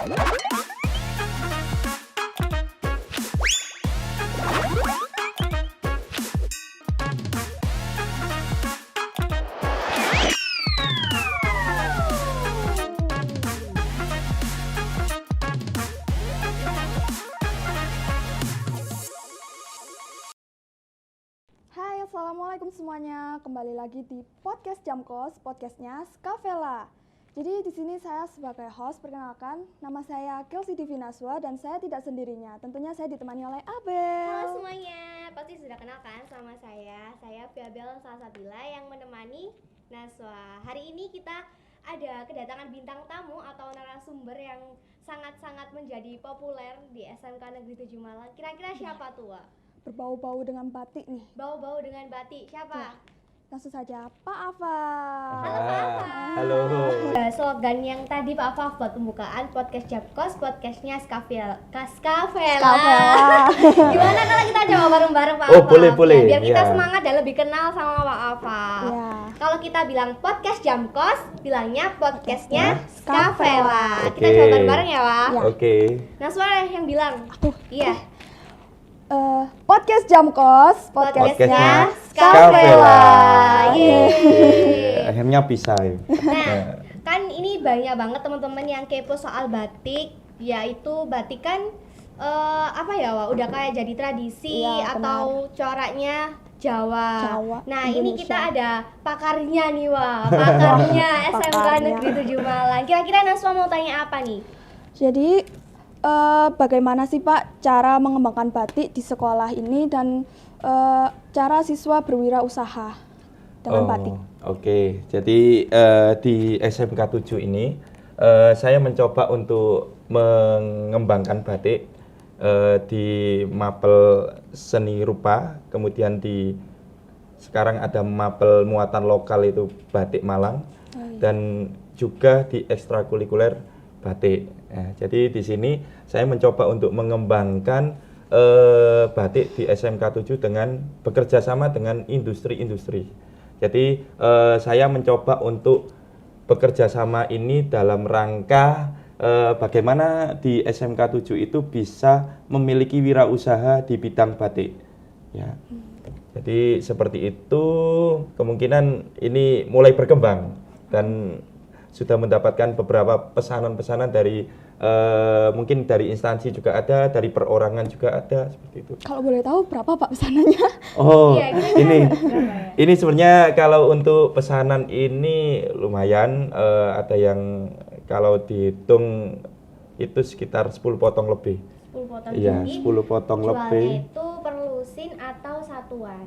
Hai, assalamualaikum semuanya. Kembali lagi di podcast Jamkos, podcastnya Skavela. Jadi di sini saya sebagai host, perkenalkan, nama saya Kelsey Divinaswa dan saya tidak sendirinya. Tentunya saya ditemani oleh Abel. Halo semuanya, pasti sudah kenal kan sama saya Fiabel Salsabila yang menemani Naswa. Hari ini kita ada kedatangan bintang tamu atau narasumber yang sangat-sangat menjadi populer di SMK Negeri 7 Malang. Kira-kira siapa tuh, Wak? Berbau-bau dengan batik nih. Bau-bau dengan batik, siapa? Langsung saja, Pak Afa. Halo Pak Afaf. Halo. Slogan yang tadi Pak Afaf buat pembukaan podcast Japkos, podcastnya Skavela. Gimana kalau kita coba bareng-bareng Pak Afaf? Boleh. Ya, biar kita Ya. semangat dan lebih kenal sama Pak Afaf. Ya. Kalau kita bilang podcast Jamkos, bilangnya podcastnya Skavela. Skavela. Kita Oke. coba bareng-bareng ya, Wak. Ya. Oke. Naswa yang bilang. Iya. Podcast Jamkos, podcastnya Podcastnya Skavela. Yeay. Akhirnya bisa ya. Nah, kan ini banyak banget teman-teman yang kepo soal batik, yaitu batik kan apa ya, Wak? Udah kayak jadi tradisi Iya, atau coraknya Jawa. Nah, ini Indonesia. kita ada pakarnya nih, Wak. Pakarnya SMK Pakarnya. Negeri 7 Malang. Kira-kira Naswa mau tanya apa nih? Jadi bagaimana sih Pak cara mengembangkan batik di sekolah ini dan cara siswa berwirausaha dengan batik? Oke. Jadi di SMK 7 ini saya mencoba untuk mengembangkan batik di mapel seni rupa, kemudian sekarang ada mapel muatan lokal itu batik Malang, dan juga di ekstrakurikuler batik. Nah, jadi di sini saya mencoba untuk mengembangkan batik di SMK 7 dengan bekerja sama dengan industri-industri. Jadi saya mencoba untuk bekerja sama ini dalam rangka bagaimana di SMK 7 itu bisa memiliki wirausaha di bidang batik. Ya. Jadi seperti itu, kemungkinan ini mulai berkembang dan sudah mendapatkan beberapa pesanan-pesanan dari mungkin dari instansi juga ada, dari perorangan juga ada, seperti itu. Kalau boleh tahu berapa Pak pesanannya? Oh, Iya, kira-kira berapa ya? ini sebenarnya kalau untuk pesanan ini lumayan, ada yang kalau dihitung itu sekitar 10 potong lebih. 10 potong. Iya, Jadi, 10 potong jualnya lebih. itu per lusin atau satuan?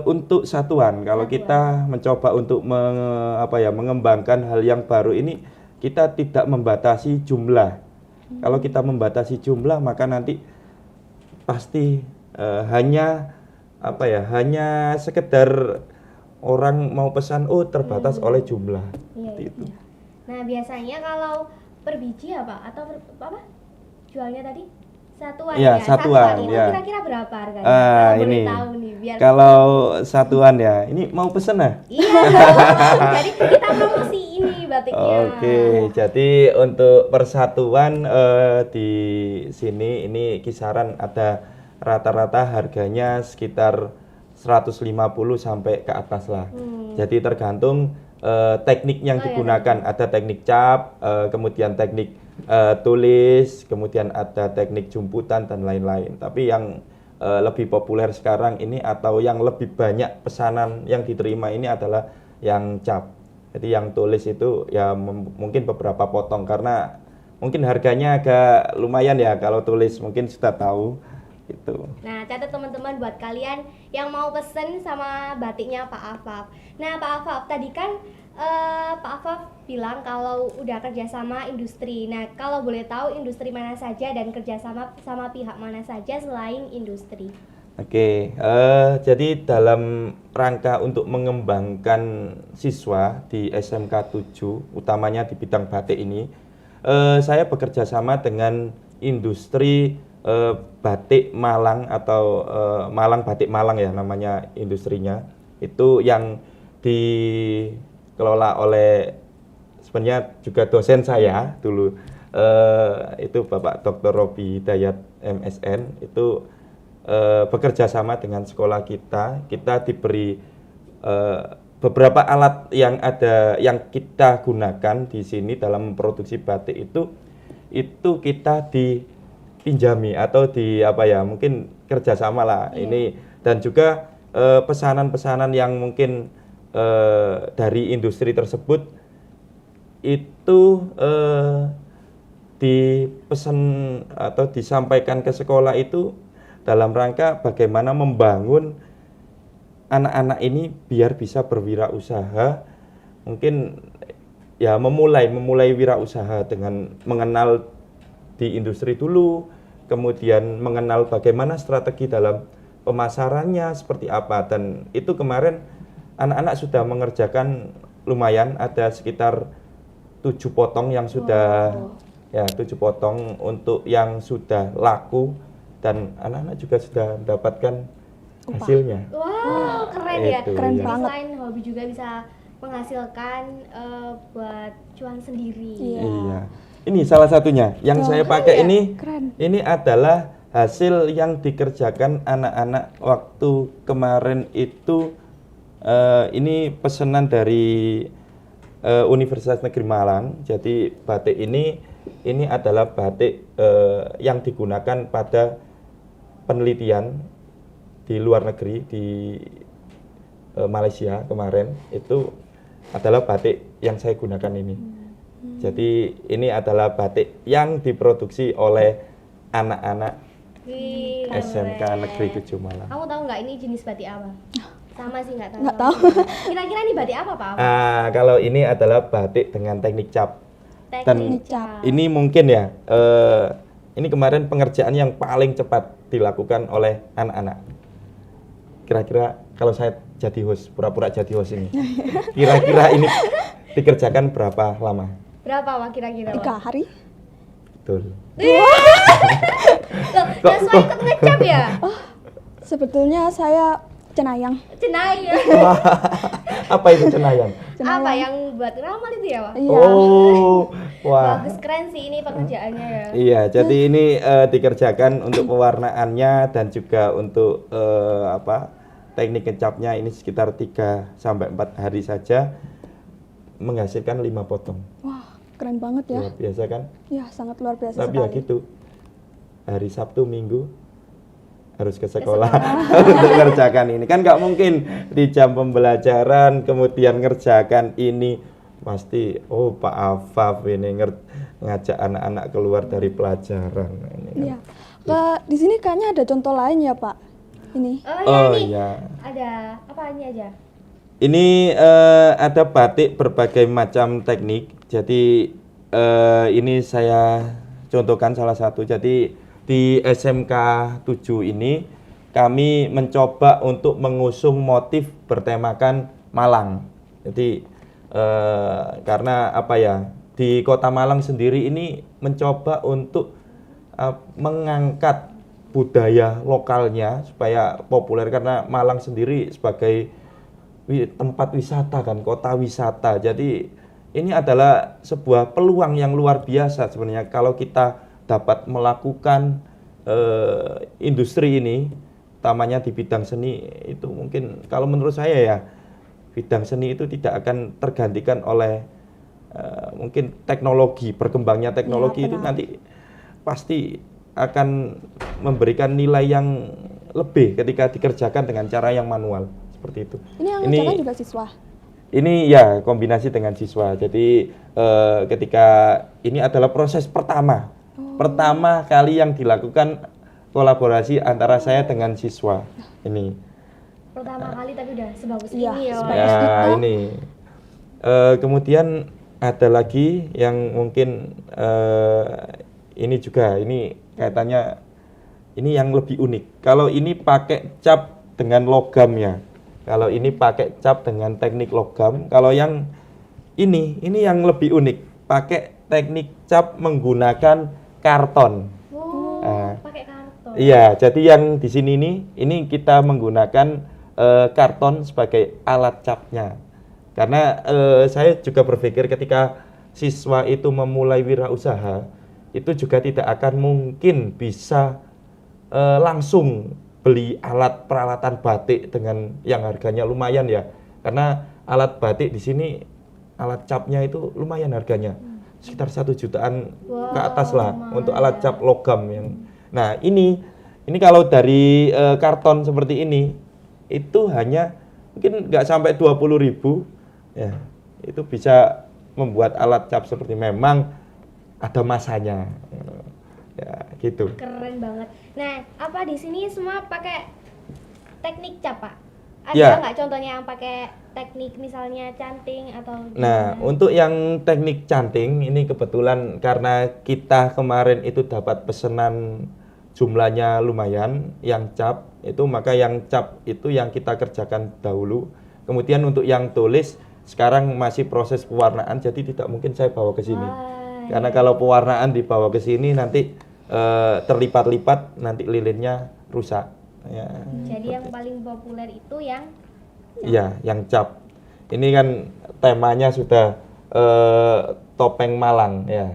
Untuk satuan, kalau kita mencoba untuk mengembangkan hal yang baru ini, kita tidak membatasi jumlah. Kalau kita membatasi jumlah, maka nanti pasti hanya sekedar orang mau pesan, terbatas oleh jumlah. Iya, Seperti itu. Nah, biasanya kalau per biji ya, Pak? Atau apa? Jualnya tadi? Satuan Iya, ya? satuan, Itu ya. kira-kira berapa harganya? Ah, Kalau boleh ini. tahu nih, biar Kalau satuan ya, ini mau pesen ya? Iya, jadi kita promosi ini batiknya. Oke, jadi untuk persatuan di sini ini kisaran ada rata-rata harganya sekitar 150 sampai ke atas lah. Jadi tergantung teknik yang digunakan. Ada teknik cap, kemudian teknik tulis, kemudian ada teknik jumputan dan lain-lain. Tapi yang lebih populer sekarang ini atau yang lebih banyak pesanan yang diterima ini adalah yang cap. Jadi yang tulis itu ya mungkin beberapa potong karena mungkin harganya agak lumayan ya, kalau tulis mungkin sudah tahu gitu. Nah, catat teman-teman buat kalian yang mau pesen sama batiknya Pak Afaf. Nah, Pak Afaf, tadi kan Pak Afaf bilang kalau udah kerjasama industri. Nah, kalau boleh tahu industri mana saja dan kerjasama sama pihak mana saja selain industri? Oke, jadi dalam rangka untuk mengembangkan siswa di SMK 7, utamanya di bidang batik ini, saya bekerja sama dengan industri batik Malang atau Malang Batik Malang ya namanya industrinya. Itu yang dikelola oleh sebenarnya juga dosen saya dulu, itu Bapak Dr. Robi Hidayat MSN itu bekerja sama dengan sekolah kita diberi beberapa alat yang kita gunakan di sini dalam memproduksi batik itu kita dipinjami atau mungkin kerjasama lah ini, dan juga pesanan-pesanan yang mungkin dari industri tersebut itu dipesan atau disampaikan ke sekolah itu dalam rangka bagaimana membangun anak-anak ini biar bisa berwirausaha, mungkin ya memulai wirausaha dengan mengenal di industri dulu, kemudian mengenal bagaimana strategi dalam pemasarannya seperti apa, dan itu kemarin anak-anak sudah mengerjakan lumayan, ada sekitar 7 potong yang sudah 7 potong untuk yang sudah laku, dan anak-anak juga sudah mendapatkan hasilnya. Wow, keren ya. Keren Jadi banget. selain hobi juga bisa menghasilkan buat cuan sendiri. Iya. Ini salah satunya yang saya pakai ini. Keren. Ini adalah hasil yang dikerjakan anak-anak waktu kemarin itu. Ini pesanan dari Universitas Negeri Malang. Jadi batik ini adalah batik yang digunakan pada penelitian di luar negeri, di Malaysia kemarin. Itu adalah batik yang saya gunakan ini. Jadi ini adalah batik yang diproduksi oleh anak-anak Wih, SMK keren. Negeri 7 Malang. Kamu tahu nggak ini jenis batik apa? Sama sih nggak tahu. Nggak tahu. Kira-kira ini batik apa, Pak? Kalau ini adalah batik dengan teknik cap. Teknik cap. Ini mungkin ya, ini kemarin pengerjaan yang paling cepat dilakukan oleh anak-anak. Kira-kira kalau saya jadi host, pura-pura jadi host ini, kira-kira ini dikerjakan berapa lama? Berapa, Pak, kira-kira? 3 Pak? hari. Betul. Loh, Naswa ikut ngecap ya? Sebetulnya saya cenayang. Cenayang. Apa itu cenayang? Apa yang buat ramal itu ya, Pak? Iya. Oh, wah. Bagus, keren sih ini pekerjaannya ya. Iya, jadi ini dikerjakan untuk pewarnaannya dan juga untuk teknik ngecapnya ini sekitar 3 sampai 4 hari saja menghasilkan 5 potong. Wah, keren banget ya. Luar biasa kan? Ya, sangat luar biasa Tapi ya sekali. gitu. Hari Sabtu Minggu harus ke sekolah untuk ngerjakan ini. Kan nggak mungkin di jam pembelajaran kemudian ngerjakan ini. Pasti, oh Pak Afaf ini ngajak anak-anak keluar dari pelajaran. Ini kan. Iya. Di sini kayaknya ada contoh lain ya, Pak. Ini. Oh, ya, ini iya. ada apa ini aja? Ini ada batik berbagai macam teknik. Jadi ini saya contohkan salah satu. Jadi di SMK 7 ini kami mencoba untuk mengusung motif bertemakan Malang. Jadi karena di Kota Malang sendiri ini mencoba untuk mengangkat budaya lokalnya supaya populer, karena Malang sendiri sebagai tempat wisata kan, kota wisata. Jadi ini adalah sebuah peluang yang luar biasa sebenarnya kalau kita dapat melakukan industri ini, utamanya di bidang seni. Itu mungkin kalau menurut saya ya, bidang seni itu tidak akan tergantikan oleh mungkin teknologi, berkembangnya teknologi Ya, itu nanti pasti akan memberikan nilai yang lebih ketika dikerjakan dengan cara yang manual seperti itu. Ini yang ngerjakan juga siswa. Ini ya kombinasi dengan siswa. Jadi ketika ini adalah proses pertama kali yang dilakukan kolaborasi antara saya dengan siswa. Ini. Pertama kali tapi udah sebagus Iya, ini ya, Pak. sebagus Ya itu. ini. Kemudian ada lagi yang mungkin ini juga, ini kaitannya ini yang lebih unik. Kalau ini pakai cap dengan logam ya. Kalau ini pakai cap dengan teknik logam. Kalau yang ini yang lebih unik, pakai teknik cap menggunakan karton. Pakai karton. Iya, jadi yang di sini ini kita menggunakan karton sebagai alat capnya. Karena saya juga berpikir ketika siswa itu memulai wirausaha, itu juga tidak akan mungkin bisa langsung beli alat peralatan batik dengan yang harganya lumayan ya. Karena alat batik di sini alat capnya itu lumayan harganya. Sekitar 1 jutaan ke atas lah untuk alat cap logam yang. Nah, ini kalau dari karton seperti ini itu hanya mungkin nggak sampai 20.000 ya. Itu bisa membuat alat cap seperti memang ada masanya. Ya, gitu. Keren banget. Nah, apa di sini semua pakai teknik cap, Pak? Ada Ya. nggak contohnya yang pakai teknik misalnya canting atau Nah, gimana? untuk yang teknik canting ini kebetulan karena kita kemarin itu dapat pesanan jumlahnya lumayan yang cap itu, maka yang cap itu yang kita kerjakan dahulu. Kemudian untuk yang tulis sekarang masih proses pewarnaan, jadi tidak mungkin saya bawa ke sini. Wah, Karena kalau pewarnaan dibawa ke sini nanti terlipat-lipat, nanti lilinnya rusak. Ya. jadi yang paling populer itu yang Iya, yang cap. Ini kan temanya sudah topeng Malang ya.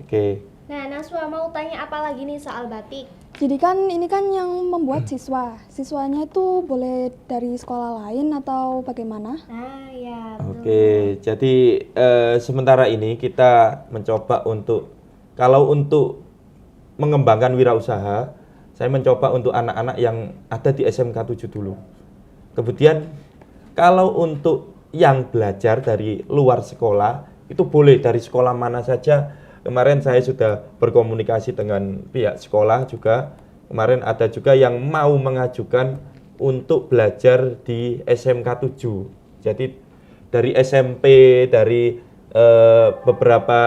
Oke. Nah, Naswa mau tanya apa lagi nih soal batik? Jadi kan ini kan yang membuat siswa. Siswanya itu boleh dari sekolah lain atau bagaimana? Nah, ya betul. Oke, jadi sementara ini kita mencoba untuk kalau untuk mengembangkan wirausaha, saya mencoba untuk anak-anak yang ada di SMK 7 dulu. Kemudian kalau untuk yang belajar dari luar sekolah, itu boleh dari sekolah mana saja. Kemarin saya sudah berkomunikasi dengan pihak sekolah juga. Kemarin ada juga yang mau mengajukan untuk belajar di SMK 7. Jadi dari SMP, dari beberapa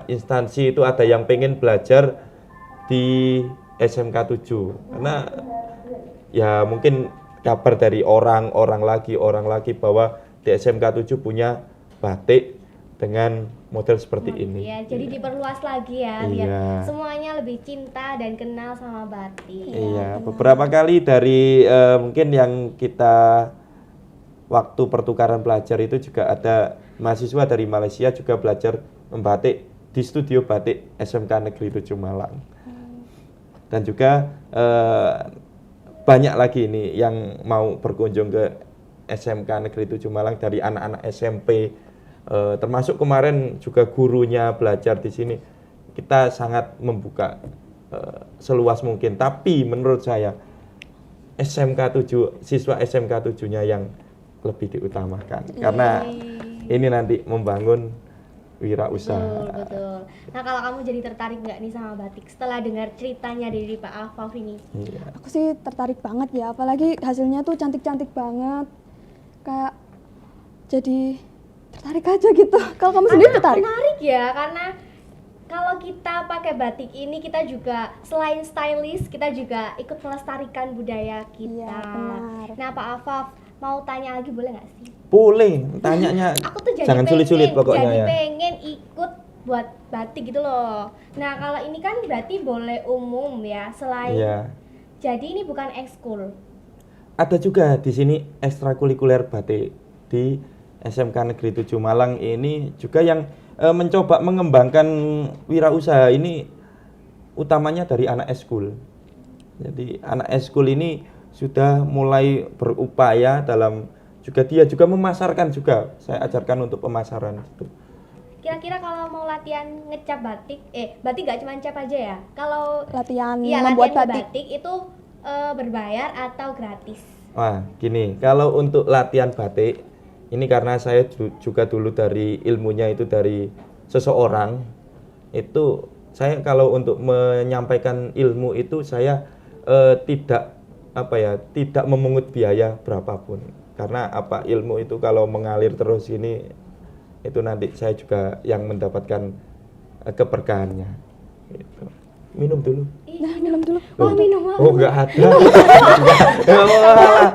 instansi itu ada yang pengen belajar di SMK 7. Karena ya mungkin kabar dari orang lagi bahwa di SMK 7 punya batik dengan model seperti ini. Ya, jadi diperluas lagi ya, biar Iya. semuanya lebih cinta dan kenal sama batik. Iya, beberapa kali dari mungkin yang kita waktu pertukaran pelajar itu juga ada mahasiswa dari Malaysia juga belajar membatik di studio batik SMK Negeri 7 Malang. Dan juga banyak lagi ini yang mau berkunjung ke SMK Negeri 7 Malang dari anak-anak SMP, termasuk kemarin juga gurunya belajar di sini. Kita sangat membuka seluas mungkin, tapi menurut saya SMK 7, siswa SMK 7-nya yang lebih diutamakan karena ini nanti membangun wirausaha. Betul. Nah, kalau kamu jadi tertarik nggak nih sama batik setelah dengar ceritanya dari Pak Afaf ini? Iya. Aku sih tertarik banget ya, apalagi hasilnya tuh cantik-cantik banget. Kayak jadi tertarik aja gitu. Kalau kamu sendiri tertarik? Menarik ya, karena kalau kita pakai batik ini kita juga selain stylish, kita juga ikut melestarikan budaya kita. Iya, benar. Nah, Pak Afaf, mau tanya lagi boleh nggak sih? Boleh, tanyanya Aku tuh jadi jangan sulit-sulit pokoknya jadi ya. pengen ikut buat batik gitu loh. Nah, kalau ini kan berarti boleh umum ya, selain Iya. jadi ini bukan ekskul. Ada juga di sini ekstrakurikuler batik di SMK Negeri 7 Malang ini juga yang mencoba mengembangkan wirausaha ini utamanya dari anak eskul. Jadi anak eskul ini sudah mulai berupaya dalam juga dia juga memasarkan juga. Saya ajarkan untuk pemasaran gitu. Kira-kira kalau mau latihan ngecap batik, batik gak cuma cap aja ya? Kalau Latihan iya, membuat latihan batik. itu berbayar atau gratis? Wah, gini, kalau untuk latihan batik, ini karena saya juga dulu dari ilmunya itu dari seseorang, itu saya kalau untuk menyampaikan ilmu itu saya tidak memungut biaya berapapun. Karena ilmu itu kalau mengalir terus ini, itu nanti saya juga yang mendapatkan keberkahannya. Gitu. Minum dulu. Nah, minum dulu. Oh, minum. Oh, enggak ada. Wah.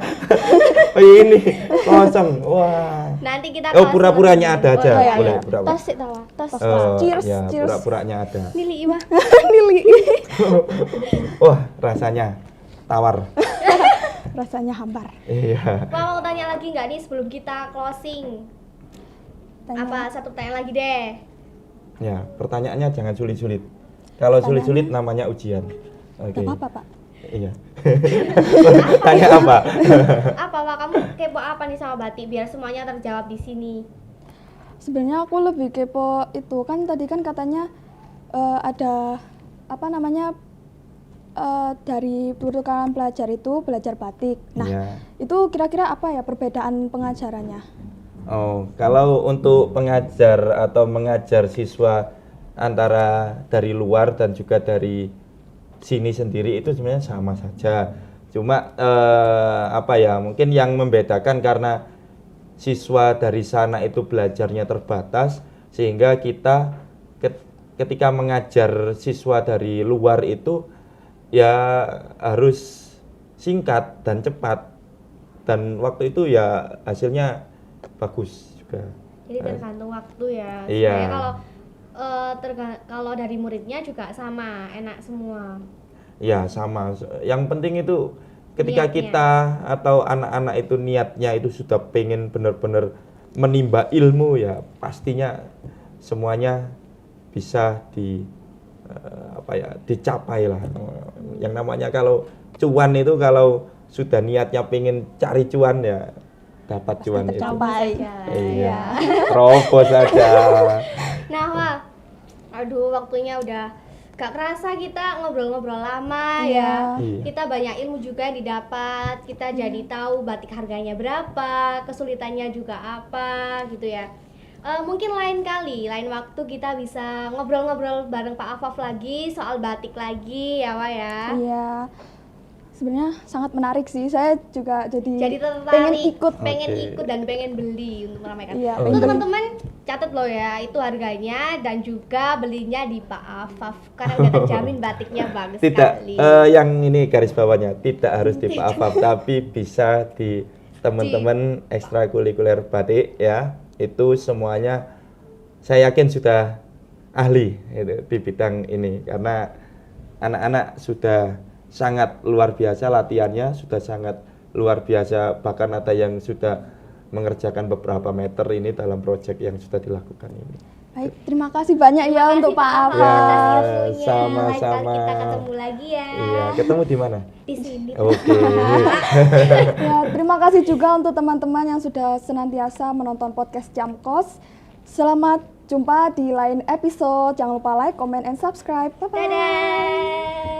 Oh, ini kosong. Wah. Nanti kita Oh, pura-puranya ada aja. Oh, iya, Boleh, iya. pura-pura. Tos sih tawa. Tos. Cheers, Ya, cheers. pura-puranya ada. Nili Iwa. Lili. Wah, rasanya tawar. Rasanya hambar. Iya. Pak, mau tanya lagi nggak nih sebelum kita closing? Tanya. Apa satu pertanyaan lagi deh? Ya, pertanyaannya jangan sulit-sulit. Kalau sulit-sulit namanya ujian. Oke. Gak apa-apa, Pak. Iya. Tanya apa? Apa Pak, kamu kepo apa nih sama batik biar semuanya terjawab di sini? Sebenarnya aku lebih kepo itu kan tadi kan katanya ada apa namanya dari pertukaran pelajar itu belajar batik. Nah, Iya. itu kira-kira apa ya perbedaan pengajarannya? Oh, kalau untuk pengajar atau mengajar siswa antara dari luar dan juga dari sini sendiri itu sebenarnya sama saja. Cuma apa ya, mungkin yang membedakan karena siswa dari sana itu belajarnya terbatas sehingga kita ketika mengajar siswa dari luar itu ya harus singkat dan cepat dan waktu itu ya hasilnya bagus juga. Jadi tergantung waktu ya. Iya. Sebenarnya kalau dari muridnya juga sama, enak semua. Ya sama. Yang penting itu ketika Niatnya. kita atau anak-anak itu niatnya itu sudah pengen benar-benar menimba ilmu ya pastinya semuanya bisa dicapai lah. Yang namanya kalau cuan itu kalau sudah niatnya pengen cari cuan ya dapat cuan itu. tercapai. Iya. Terobos saja. Nah, Wak, aduh waktunya udah gak kerasa kita ngobrol-ngobrol lama ya. Iya. Kita banyak ilmu juga yang didapat, kita jadi tahu batik harganya berapa, kesulitannya juga apa gitu ya. Mungkin lain waktu kita bisa ngobrol-ngobrol bareng Pak Afaf lagi soal batik lagi ya Wak ya. Iya. Sebenarnya sangat menarik sih. Saya juga jadi tertarik, pengen ikut. pengen Oke. ikut dan pengen beli untuk meramaikan. Iya, Untuk pengen beli. teman-teman catat loh ya, itu harganya dan juga belinya di Pak Afaf karena udah terjamin batiknya bagus Tidak, sekali. yang ini garis bawahnya tidak harus di Pak Afaf tapi bisa di teman-teman ekstrakurikuler batik ya. Itu semuanya saya yakin sudah ahli itu, di bidang ini karena anak-anak sudah sangat luar biasa latihannya, sudah sangat luar biasa, bahkan ada yang sudah mengerjakan beberapa meter ini dalam proyek yang sudah dilakukan ini. Baik, terima kasih banyak ya untuk Pak Afaf Afaf. atas Ya, ilmunya. sama-sama. Lain kali kita ketemu lagi ya. Iya, ketemu di mana? Di sini. Oke. Ya, terima kasih juga untuk teman-teman yang sudah senantiasa menonton podcast Jamkos. Selamat jumpa di lain episode. Jangan lupa like, comment, and subscribe. Bye-bye. Dadah.